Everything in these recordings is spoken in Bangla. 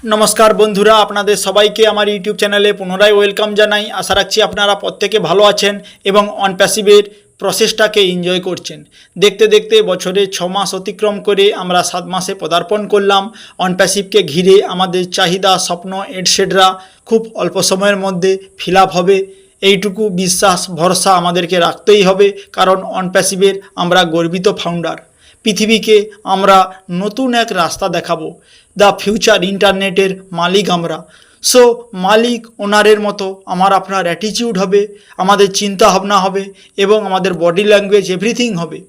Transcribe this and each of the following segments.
नमस्कार बंधुरा आपनादेर सबाइके आमार यूट्यूब चैनेले पुनराय वेलकाम जानाई। आशा राखछि आपनारा प्रत्येके भालो आछेन एबं अन पैसिवेर प्रसेसटाके एनजय करछेन। देखते देखते बछरे 6 मास अतिक्रम करे आमरा 7 मासे पदार्पण करलाम। अन पैसिवके घिरे आमादेर चाहिदा स्वप्न एटसेट्रा खूब अल्प समयेर मध्य फिल आप होबे এইটুকু বিশ্বাস ভরসা আমাদেরকে রাখতেই হবে, কারণ অন প্যাসিভের আমরা গর্বিত ফাউন্ডার। পৃথিবীকে আমরা নতুন এক রাস্তা দেখাবো। দ্য ফিউচার ইন্টারনেটের মালিক আমরা। সো মালিক ওনারের মতো আমার আপনার অ্যাটিটিউড হবে, আমাদের চিন্তা ভাবনা হবে এবং আমাদের বডি ল্যাঙ্গুয়েজ এভরিথিং হবে।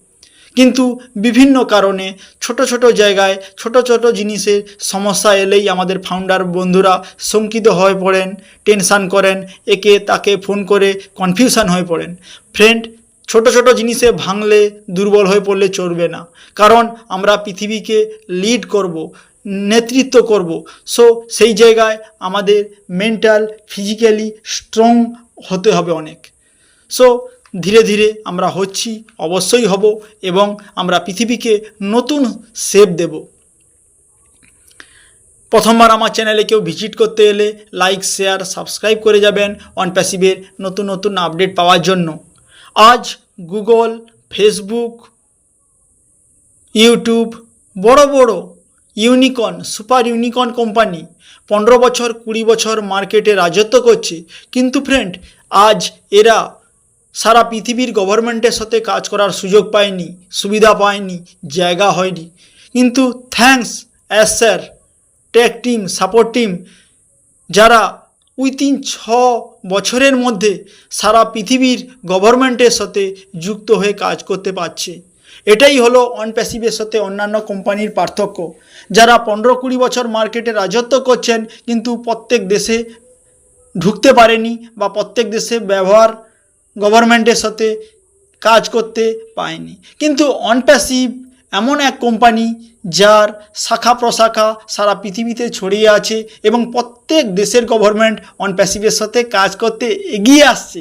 কিন্তু বিভিন্ন কারণে ছোট ছোট জায়গায় ছোট ছোট জিনিসের সমস্যা এলেই আমাদের ফাউন্ডার বন্ধুরা শঙ্কিত হয়ে পড়েন, টেনশান করেন, একে তাকে ফোন করে কনফিউশন হয়ে পড়েন। ফ্রেন্ড, ছোট ছোট জিনিসে ভাঙলে দুর্বল হয়ে পড়লে চলবে না, কারণ আমরা পৃথিবীকে লিড করব, নেতৃত্ব করব। সো সেই জায়গায় আমাদের মেন্টাল ফিজিক্যালি স্ট্রং হতে হবে অনেক। সো ধীরে ধীরে আমরা হচ্ছি, অবশ্যই হব এবং আমরা পৃথিবীকে নতুন শেপ দেব। প্রথমবার আমার চ্যানেলে কেউ ভিজিট করতে এলে লাইক শেয়ার সাবস্ক্রাইব করে যাবেন অন প্যাসিভের নতুন নতুন আপডেট পাওয়ার জন্য। আজ গুগল, ফেসবুক, ইউটিউব বড় বড় ইউনিকর্ন, সুপার ইউনিকর্ন কোম্পানি 15 বছর 20 বছর মার্কেটে রাজত্ব করছে, কিন্তু ফ্রেন্ড আজ এরা সারা পৃথিবীর গভর্নমেন্টের সাথে কাজ করার সুযোগ পায়নি, সুবিধা পায়নি, জায়গা হয়নি। কিন্তু thanks as sir tech team, support team, যারা উইথিন 6 বছরের মধ্যে সারা পৃথিবীর গভর্নমেন্টের সাথে যুক্ত হয়ে কাজ করতে পারছে। এটাই হলো অন প্যাসিভের সাথে অন্যান্য কোম্পানির পার্থক্য, যারা 15-20 বছর মার্কেটে রাজত্ব করছেন কিন্তু প্রত্যেক দেশে ঢুকতে পারেনি বা প্রত্যেক দেশে ব্যবহার গভর্নমেন্টের সাথে কাজ করতে পায়নি। কিন্তু অন প্যাসিভ এমন এক কোম্পানি যার শাখা প্রশাখা সারা পৃথিবীতে ছড়িয়ে আছে এবং প্রত্যেক দেশের গভর্নমেন্ট অন প্যাসিভের সাথে কাজ করতে এগিয়ে আসছে।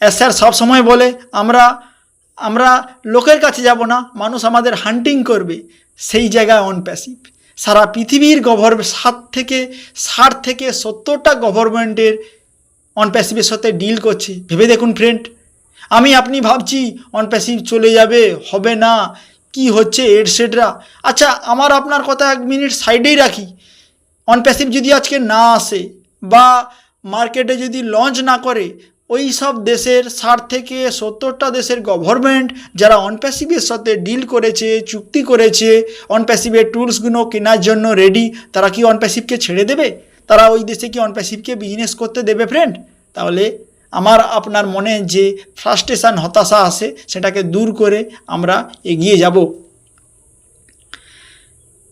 স্যার সবসময় বলে আমরা লোকের কাছে যাব না, মানুষ আমাদের হান্টিং করবে। সেই জায়গায় অন প্যাসিভ সারা পৃথিবীর 60 থেকে 70টা গভর্নমেন্টের অন প্যাসিভের সাথে ডিল করছে। ভেবে দেখুন ফ্রেন্ড, আপনি ভাবছি অন প্যাসিভ চলে যাবে, হবে না, কি হচ্ছে এটসেট্রা। আচ্ছা, আমার আপনার কথা 1 মিনিট সাইডেই রাখি। অন প্যাসিভ যদি আজকে না আসে বা মার্কেটে যদি লঞ্চ না করে, ওই সব দেশের 60 থেকে 70টা দেশের গভর্নমেন্ট যারা অন প্যাসিভের সাথে ডিল করেছে, চুক্তি করেছে, অন প্যাসিভের টুলসগুলো কেনার জন্য রেডি, তারা কি অন প্যাসিভকে ছেড়ে দেবে? তারা ওই দেশে কি অন প্যাসিভকে বিজনেস করতে দেবে ফ্রেন্ড? তাহলে আমার আপনার মনে যে ফ্রাস্ট্রেশন, হতাশা আসে, সেটাকে দূর করে আমরা এগিয়ে যাব।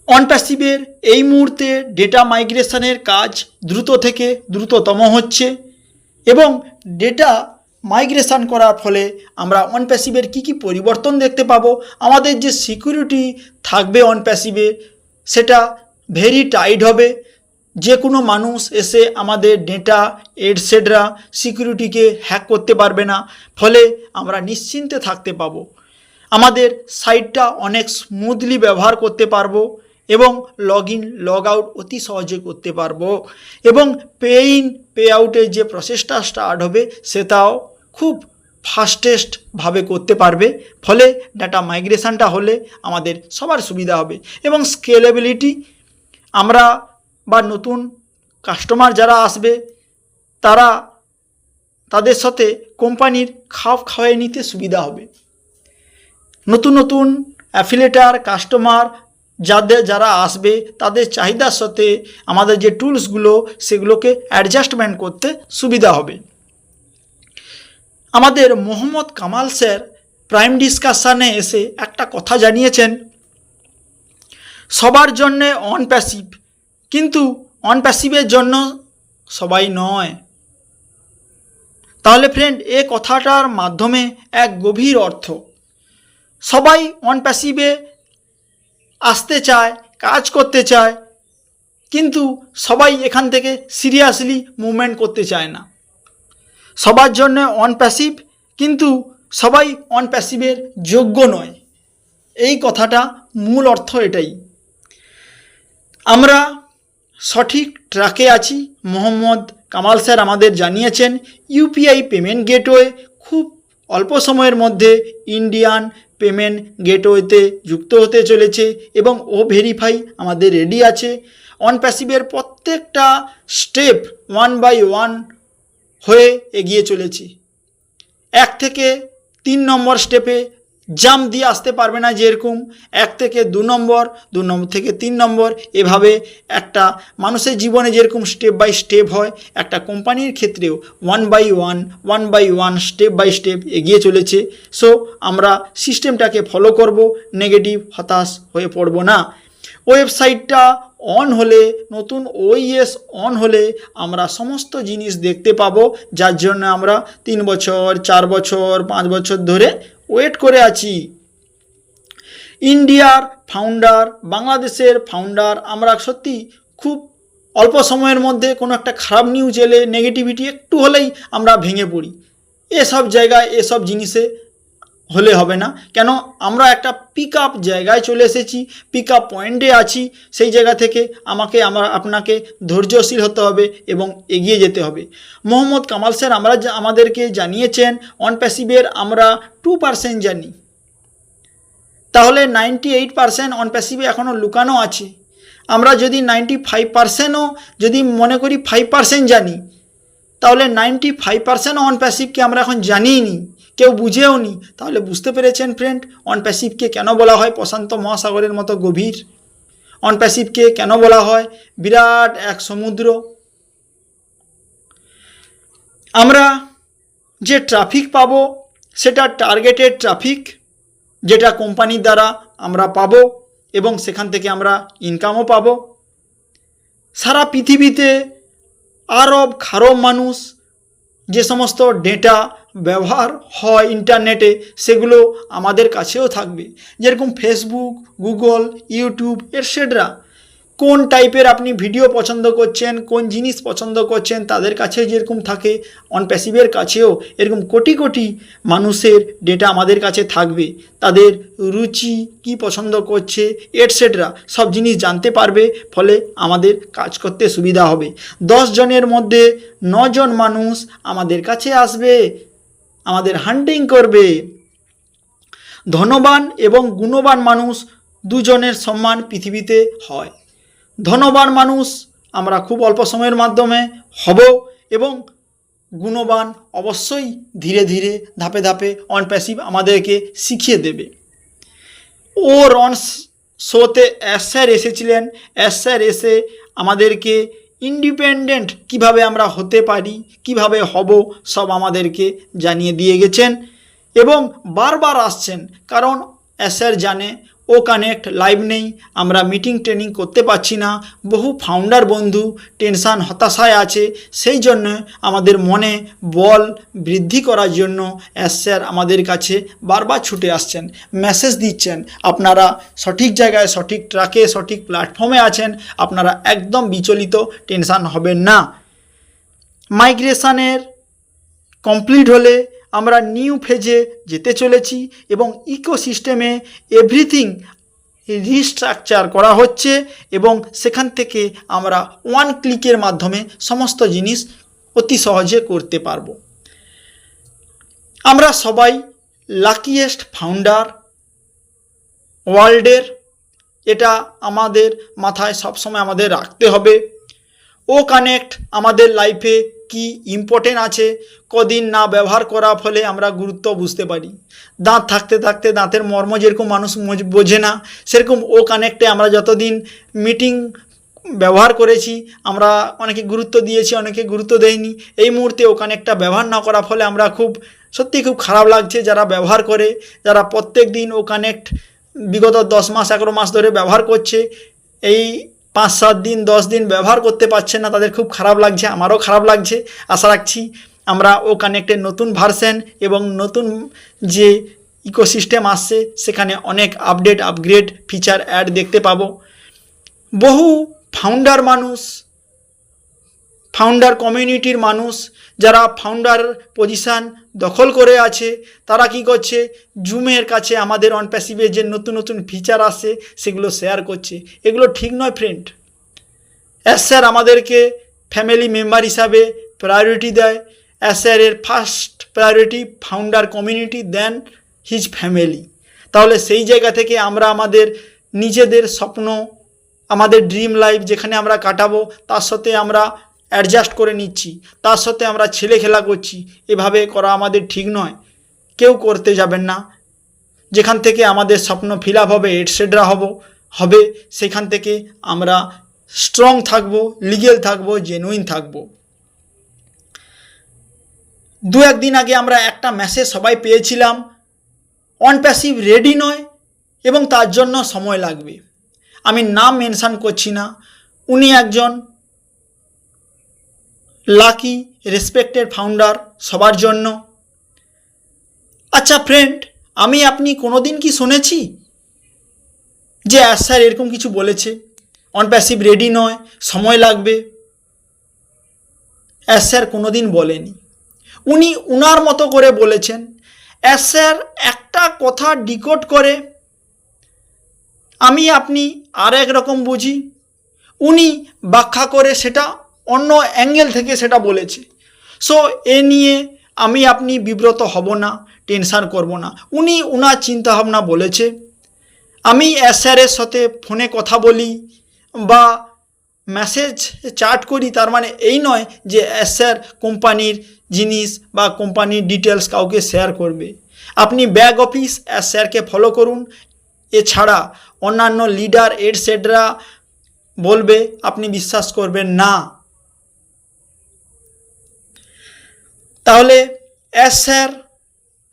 অন প্যাসিভের এই মুহূর্তে ডেটা মাইগ্রেশনের কাজ দ্রুত থেকে দ্রুততম হচ্ছে এবং ডেটা মাইগ্রেশন করার ফলে আমরা অন প্যাসিভের কী কী পরিবর্তন দেখতে পাবো। আমাদের যে সিকিউরিটি থাকবে অন প্যাসিভে, সেটা ভেরি টাইট হবে। যে কোনো মানুষ এসে আমাদের ডেটা এটসেট্রা সিকিউরিটিকে হ্যাক করতে পারবে না, ফলে আমরা নিশ্চিন্তে থাকতে পাবো। আমাদের সাইটটা অনেক স্মুথলি ব্যবহার করতে পারবো এবং লগ ইন লগ আউট অতি সহজে করতে পারবো এবং পে ইন পে আউটের যে প্রসেসটা স্টার্ট হবে সেটাও খুব ফাস্টেস্টভাবে করতে পারবে। ফলে ডাটা মাইগ্রেশনটা হলে আমাদের সবার সুবিধা হবে এবং স্কেলেবিলিটি, আমরা বা নতুন কাস্টমার যারা আসবে তাদের সাথে কোম্পানির খাপ খাওয়াই নিতে সুবিধা হবে। নতুন নতুন অ্যাফিলিয়েটার কাস্টমার যারা আসবে তাদের চাহিদার সাথে আমাদের যে টুলসগুলো সেগুলোকে অ্যাডজাস্টমেন্ট করতে সুবিধা হবে। আমাদের মোহাম্মদ কামাল স্যার প্রাইম ডিসকাশনে এসে একটা কথা জানিয়েছেন, সবার জন্য অন প্যাসিভ, কিন্তু অন প্যাসিভের জন্য সবাই নয়। তাহলে ফ্রেন্ড, এ কথাটার মাধ্যমে এক গভীর অর্থ। সবাই অন প্যাসিভে আসতে চায়, কাজ করতে চায়, কিন্তু সবাই এখান থেকে সিরিয়াসলি মুভমেন্ট করতে চায় না। সবার জন্য অন প্যাসিভ, কিন্তু সবাই অন প্যাসিভের যোগ্য নয়। এই কথাটা মূল অর্থ এটাই। আমরা সঠিক ট্র্যাকে আছি। মোহাম্মদ কামাল স্যার আমাদের জানিয়েছেন ইউপিআই পেমেন্ট গেটওয়ে খুব অল্প সময়ের মধ্যে ইন্ডিয়ান পেমেন্ট গেটওয়েতে যুক্ত হতে চলেছে এবং ও ভেরিফাই আমাদের রেডি আছে। অন প্যাসিভের প্রত্যেকটা স্টেপ 1 বাই 1 হয়ে এগিয়ে চলেছি। 1 থেকে 3 নম্বর স্টেপে জাম্প দিয়ে আসতে পারবে না, যেরকম 1 থেকে 2 নম্বর, 2 নম্বর থেকে 3 নম্বর, এভাবে একটা মানুষের জীবনে যেরকম স্টেপ বাই স্টেপ হয়, একটা কোম্পানির ক্ষেত্রেও 1 বাই 1 স্টেপ বাই স্টেপ এগিয়ে চলেছে। সো আমরা সিস্টেমটাকে ফলো করব, নেগেটিভ হতাশ হয়ে পড়ব না। ওয়েবসাইটটা অন হলে, নতুন ওইএস অন হলে আমরা সমস্ত জিনিস দেখতে পাবো, যার জন্য আমরা 3 বছর 4 বছর 5 বছর ধরে ওয়েট করে আছি। ইন্ডিয়ার ফাউন্ডার, বাংলাদেশের ফাউন্ডার, আমরা সত্যি খুব অল্প সময়ের মধ্যে কোনো একটা খারাপ নিউজ এলে, নেগেটিভিটি একটু হলেই আমরা ভেঙে পড়ি। এসব জায়গায়, এসব জিনিসে হলে হবে না। কেন, আমরা একটা পিক আপ জায়গায় চলে এসেছি, পিক আপ পয়েন্টে আছি। সেই জায়গা থেকে আপনাকে ধৈর্যশীল হতে হবে এবং এগিয়ে যেতে হবে। মোহাম্মদ কামাল স্যার আমাদেরকে জানিয়েছেন অন প্যাসিভের আমরা 2% জানি, তাহলে 98% অন প্যাসিভে এখনও লুকানো আছে। আমরা যদি 95%ও যদি মনে করি 5% জানি, তাহলে 95% অন প্যাসিভকে আমরা এখন জানিই নি, কেউ বুঝেও নি। তাহলে বুঝতে পেরেছেন ফ্রেন্ড, অন প্যাসিভকে কেন বলা হয় প্রশান্ত মহাসাগরের মতো গভীর? অন প্যাসিভকে কেন বলা হয় বিরাট এক সমুদ্র? আমরা যে ট্রাফিক পাবো সেটা টার্গেটেড ট্রাফিক, যেটা কোম্পানির দ্বারা আমরা পাবো এবং সেখান থেকে আমরা ইনকামও পাবো। সারা পৃথিবীতে আরব খারব মানুষ যে সমস্ত ডেটা ব্যবহার হয় ইন্টারনেটে, সেগুলো আমাদের কাছেও থাকবে, যেরকম ফেসবুক, গুগল, ইউটিউব এটসেট্রা। কোন টাইপের আপনি ভিডিও পছন্দ করছেন, কোন জিনিস পছন্দ করছেন, তাদের কাছে যেরকম থাকে অন প্যাসিভের কাছেও এরকম কোটি কোটি মানুষের ডেটা আমাদের কাছে থাকবে। তাদের রুচি কি পছন্দ করছে এটসেট্রা সব জিনিস জানতে পারবে, ফলে আমাদের কাজ করতে সুবিধা হবে। 10 জনের মধ্যে 9 জন মানুষ আমাদের কাছে আসবে, আমাদের হান্টিং করবে। ধনবান এবং গুণবান মানুষ দুজনের সম্মান পৃথিবীতে হয়। ধনবান মানুষ আমরা খুব অল্প সময়ের মাধ্যমে হব এবং গুণবান অবশ্যই ধীরে ধীরে ধাপে ধাপে অন প্যাসিভ আমাদেরকে শিখিয়ে দেবে। ওর অন শোতে এস স্যার এসেছিলেন। এস স্যার এসে আমাদেরকে ইন্ডিপেন্ডেন্ট কিভাবে আমরা হতে পারি, কিভাবে হব, সব আমাদেরকে জানিয়ে দিয়ে গেছেন এবং বারবার আসছেন, কারণ এস স্যার জানে ও কানেক্ট লাইভ নেই, আমরা মিটিং ট্রেনিং করতে পারছি না, বহু ফাউন্ডার বন্ধু টেনশান হতাশায় আছে। সেই জন্য আমাদের মনে বল বৃদ্ধি করার জন্য এস স্যার আমাদের কাছে বারবার ছুটে আসছেন, মেসেজ দিচ্ছেন আপনারা সঠিক জায়গায়, সঠিক ট্র্যাকে, সঠিক প্ল্যাটফর্মে আছেন, আপনারা একদম বিচলিত, টেনশান হবেন না। মাইগ্রেশনের কমপ্লিট হলে আমরা নিউ ফেজে যেতে চলেছি এবং ইকোসিস্টেমে এভরিথিং রিস্ট্রাকচার করা হচ্ছে এবং সেখান থেকে আমরা 1 ক্লিকের মাধ্যমে সমস্ত জিনিস অতি সহজে করতে পারবো। আমরা সবাই লাকিয়েস্ট ফাউন্ডার ওয়ার্ল্ডের, এটা আমাদের মাথায় সবসময় আমাদের রাখতে হবে। ও কানেক্ট আমাদের লাইফে কি ইম্পর্টেন্ট আছে, কদিন না ব্যবহার করার ফলে আমরা গুরুত্ব বুঝতে পারি। দাঁত থাকতে থাকতে দাঁতের মর্ম যেরকম মানুষ বোঝে না, সেরকম ও কানেক্টে আমরা যতদিন মিটিং ব্যবহার করেছি আমরা অনেকে গুরুত্ব দিয়েছি, অনেকে গুরুত্ব দেয়নি। এই মুহূর্তে ও কানেক্টটা ব্যবহার না করার ফলে আমরা সত্যি খুব খারাপ লাগছে। যারা ব্যবহার করে, যারা প্রত্যেক দিন ও কানেক্ট বিগত 10 মাস 11 মাস ধরে ব্যবহার করছে, এই 5-7 দিন 10 দিন ব্যবহার করতে পারছে না, তাদের খুব খারাপ লাগছে, আমারও খারাপ লাগছে। আশা রাখছি আমরা ও কানেক্টের নতুন ভার্সন এবং নতুন যে ইকোসিস্টেম আসছে সেখানে অনেক আপডেট, আপগ্রেড, ফিচার অ্যাড দেখতে পাবো। বহু ফাউন্ডার মানুষ, ফাউন্ডার কমিউনিটির মানুষ যারা ফাউন্ডার পজিশান দখল করে আছে, তারা কি করছে, জুমের কাছে আমাদের অন প্যাসিভের যে নতুন নতুন ফিচার আসছে সেগুলো শেয়ার করছে। এগুলো ঠিক নয় ফ্রেন্ড, স্যার আমাদেরকে ফ্যামিলি মেম্বার হিসাবে প্রায়োরিটি দেয়। স্যারের ফার্স্ট প্রায়োরিটি ফাউন্ডার কমিউনিটি, দেন হিজ ফ্যামিলি। তাহলে সেই জায়গা থেকে আমরা আমাদের নিজেদের স্বপ্ন, আমাদের ড্রিম লাইফ যেখানে আমরা কাটাবো তার সাথে আমরা অ্যাডজাস্ট করে নিচ্ছি, তার সাথে আমরা ছেলে খেলা করছি। এভাবে করা আমাদের ঠিক নয়, কেউ করতে যাবেন না। যেখান থেকে আমাদের স্বপ্ন ফিল আপ হবে, এটসেট্রা হবে সেখান থেকে আমরা স্ট্রং থাকবো, লিগেল থাকবো, জেনুইন থাকবো। দু একদিন আগে আমরা একটা মেসেজ সবাই পেয়েছিলাম, অন প্যাসিভ রেডি নয় এবং তার জন্য সময় লাগবে। আমি নাম মেনশন করছি না, উনি একজন লাকি রেসপেক্টেড ফাউন্ডার সবার জন্য। আচ্ছা ফ্রেন্ড, আপনি কোনোদিন কি শুনেছি যে স্যার এরকম কিছু বলেছে, অন প্যাসিভ রেডি নয়, সময় লাগবে? স্যার কোনোদিন বলেনি, উনি উনার মতো করে বলেছেন। স্যার একটা কথা ডিকোড করে আপনি আর এক রকম বুঝি, উনি ব্যাখ্যা করে সেটা অন্য অ্যাঙ্গেল থেকে সেটা বলেছে। সো এ নিয়ে আপনি বিব্রত হব না, টেনশান করব না। উনি উনার চিন্তাভাবনা বলেছে। আমি স্যারের সাথে ফোনে কথা বলি বা মেসেজ চ্যাট করি, তার মানে এই নয় যে স্যার কোম্পানির জিনিস বা কোম্পানির ডিটেলস কাউকে শেয়ার করবে। আপনি ব্যাক অফিস স্যারকে ফলো করুন, এছাড়া অন্যান্য লিডার এটসেট্রা বলবে আপনি বিশ্বাস করবেন না। তাহলে স্যার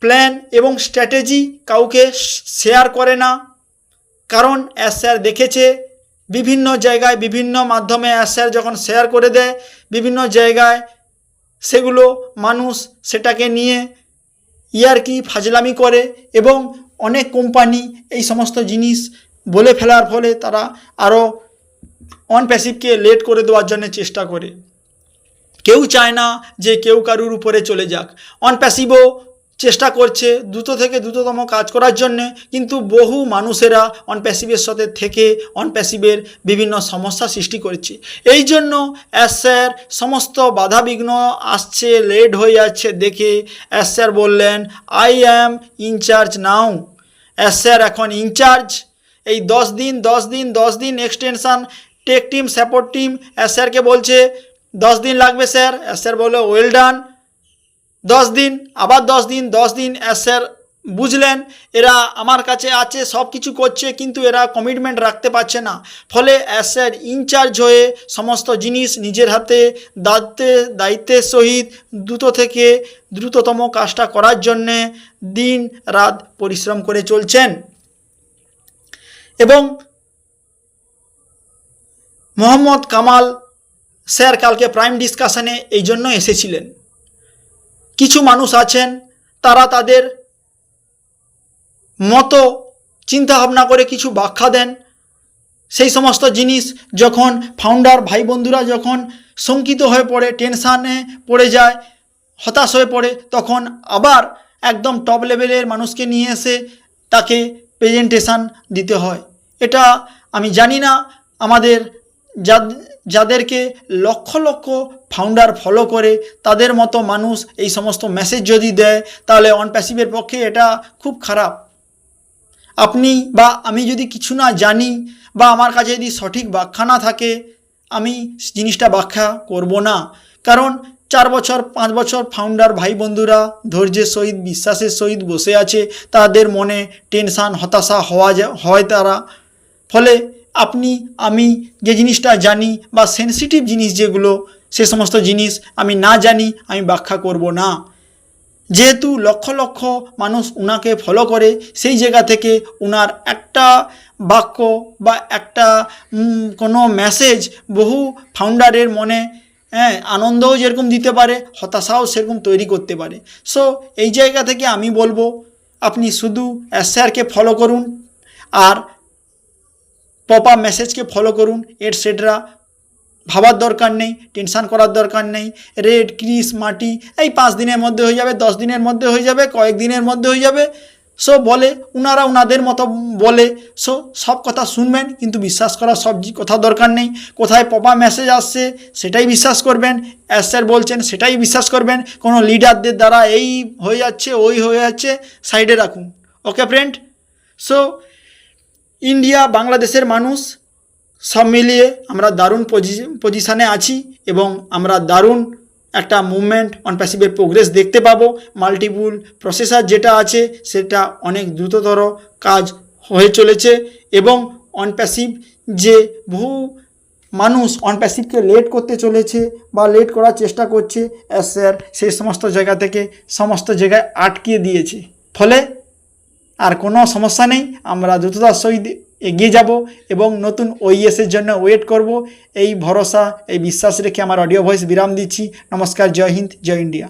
প্ল্যান এবং স্ট্র্যাটেজি কাউকে শেয়ার করে না, কারণ স্যার দেখেছে বিভিন্ন জায়গায় বিভিন্ন মাধ্যমে স্যার যখন শেয়ার করে দেয় বিভিন্ন জায়গায়, সেগুলো মানুষ সেটাকে নিয়ে ইয়ার্কি ফাজলামি করে এবং অনেক কোম্পানি এই সমস্ত জিনিস বলে ফেলার ফলে তারা আরও অন প্যাসিভকে লেট করে দেওয়ার জন্য চেষ্টা করে। কেউ চায় না যে কেউ কারুর উপরে চলে যাক। অন প্যাসিভও চেষ্টা করছে দ্রুত থেকে দ্রুততম কাজ করার জন্যে, কিন্তু বহু মানুষেরা অন প্যাসিভের সাথে থেকে অন প্যাসিভের বিভিন্ন সমস্যা সৃষ্টি করছে। এই জন্য স্যার সমস্ত বাধাবিঘ্ন আসছে, লেট হয়ে যাচ্ছে দেখে স্যার বললেন, I am incharge now. Sir এখন ইনচার্জ। এই 10 দিন extension tech team, support team স্যারকে বলছে 10 দিন লাগবে স্যার। স্যার বলে ওয়েল ডান। 10 দিন, আবার 10 দিন স্যার বুঝলেন এরা আমার কাছে আছে, সব কিছু করছে, কিন্তু এরা কমিটমেন্ট রাখতে পারছে না। ফলে স্যার ইনচার্জ হয়ে সমস্ত জিনিস নিজের হাতে দায়িত্বের সহিত দ্রুত থেকে দ্রুততম কাজটা করার জন্যে দিন রাত পরিশ্রম করে চলছেন। এবং মোহাম্মদ কামাল স্যার কালকে প্রাইম ডিসকাশনে এই জন্য এসেছিলেন। কিছু মানুষ আছেন তারা তাদের মতো চিন্তাভাবনা করে কিছু ব্যাখ্যা দেন, সেই সমস্ত জিনিস যখন ফাউন্ডার ভাই বন্ধুরা যখন শঙ্কিত হয়ে পড়ে, টেনশানে পড়ে যায়, হতাশ হয়ে পড়ে, তখন আবার একদম টপ লেভেলের মানুষকে নিয়ে এসে তাকে প্রেজেন্টেশান দিতে হয়। এটা আমি জানি না আমাদের যাদেরকে লক্ষ লক্ষ ফাউন্ডার ফলো করে তাদের মতো মানুষ এই সমস্ত মেসেজ যদি দেয় তাহলে অন প্যাসিভের পক্ষে এটা খুব খারাপ। আপনি বা আমি যদি কিছু না জানি বা আমার কাছে যদি সঠিক ব্যাখ্যা না থাকে, আমি জিনিসটা ব্যাখ্যা করব না। কারণ 4 বছর 5 বছর ফাউন্ডার ভাই বন্ধুরা ধৈর্যের সহিত বিশ্বাসের সহিত বসে আছে, তাদের মনে টেনশান হতাশা হয় তারা। ফলে আমি যে জিনিসটা জানি বা সেন্সিটিভ জিনিস যেগুলো, সে সমস্ত জিনিস আমি না জানি আমি ব্যাখ্যা করব না। যেহেতু লক্ষ লক্ষ মানুষ উনাকে ফলো করে, সেই জায়গা থেকে উনার একটা বাক্য বা একটা কোনো মেসেজ বহু ফাউন্ডারের মনে আনন্দও যেরকম দিতে পারে, হতাশাও সেরকম তৈরি করতে পারে। সো এই জায়গা থেকে আমি বলবো আপনি শুধু স্যারকে ফলো করুন আর পপআপ মেসেজকে ফলো করুন, এটসেট্রা। ভাবার দরকার নেই, টেনশান করার দরকার নেই। রেড ক্রিস মাটি এই 5 দিনের মধ্যে হয়ে যাবে, 10 দিনের মধ্যে হয়ে যাবে, কয়েক দিনের মধ্যে হয়ে যাবে, সো বলে ওনারা ওনাদের মতো বলে, সো সব কথা শুনবেন কিন্তু বিশ্বাস করার সব কথা দরকার নেই। কোথায় পপা মেসেজ আসছে সেটাই বিশ্বাস করবেন, স্যার বলছেন সেটাই বিশ্বাস করবেন। কোনো লিডারদের দ্বারা এই হয়ে যাচ্ছে ওই হয়ে যাচ্ছে, সাইডে রাখুন। ওকে ফ্রেন্ড, সো ইন্ডিয়া বাংলাদেশের মানুষ সব মিলিয়ে আমরা দারুণ পজিশানে আছি এবং আমরা দারুণ একটা মুভমেন্ট অন প্যাসিভের প্রোগ্রেস দেখতে পাবো। মাল্টিপুল প্রসেসর যেটা আছে সেটা অনেক দ্রুততর কাজ হয়ে চলেছে এবং অন প্যাসিভ যে বহু মানুষ অন প্যাসিভকে লেট করতে চলেছে বা লেট করার চেষ্টা করছে, স্যার সেই সমস্ত জায়গা থেকে সমস্ত জায়গায় আটকিয়ে দিয়েছে। ফলে আর কোনো সমস্যা নেই, আমরা দ্রুততার সহিত এগিয়ে যাব এবং নতুন ওইএসের জন্য ওয়েট করব। এই ভরসা এই বিশ্বাস রেখে আমার অডিও ভয়েস বিরাম দিচ্ছি। নমস্কার, জয় হিন্দ, জয় ইন্ডিয়া।